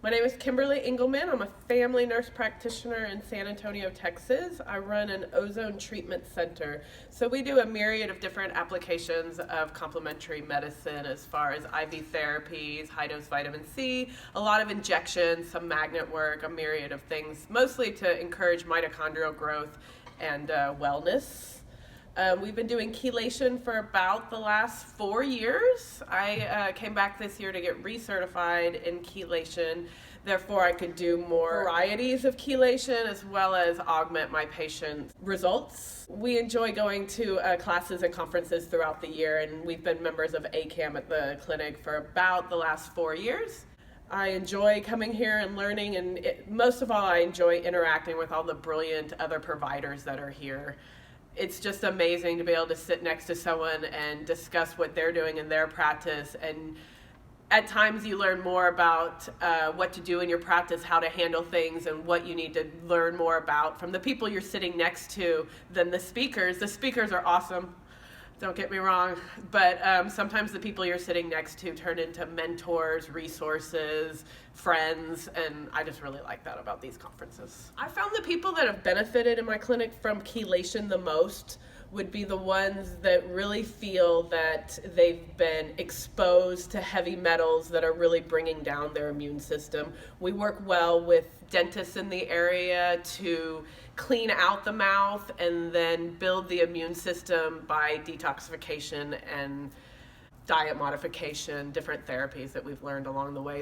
My name is Kimberly Engelman. I'm a family nurse practitioner in San Antonio, Texas. I run an ozone treatment center. So we do a myriad of different applications of complementary medicine as far as IV therapies, high-dose vitamin C, a lot of injections, some magnet work, a myriad of things, mostly to encourage mitochondrial growth and wellness. We've been doing chelation for about the last 4 years. I came back this year to get recertified in chelation. Therefore, I could do more varieties of chelation as well as augment my patients' results. We enjoy going to classes and conferences throughout the year, and we've been members of ACAM at the clinic for about the last 4 years. I enjoy coming here and learning, and most of all, I enjoy interacting with all the brilliant other providers that are here. It's just amazing to be able to sit next to someone and discuss what they're doing in their practice. And at times you learn more about what to do in your practice, how to handle things, and what you need to learn more about from the people you're sitting next to than the speakers. The speakers are awesome, don't get me wrong, but sometimes the people you're sitting next to turn into mentors, resources, friends, and I just really like that about these conferences. I found the people that have benefited in my clinic from chelation the most would be the ones that really feel that they've been exposed to heavy metals that are really bringing down their immune system. We work well with dentists in the area to clean out the mouth and then build the immune system by detoxification and diet modification, different therapies that we've learned along the way.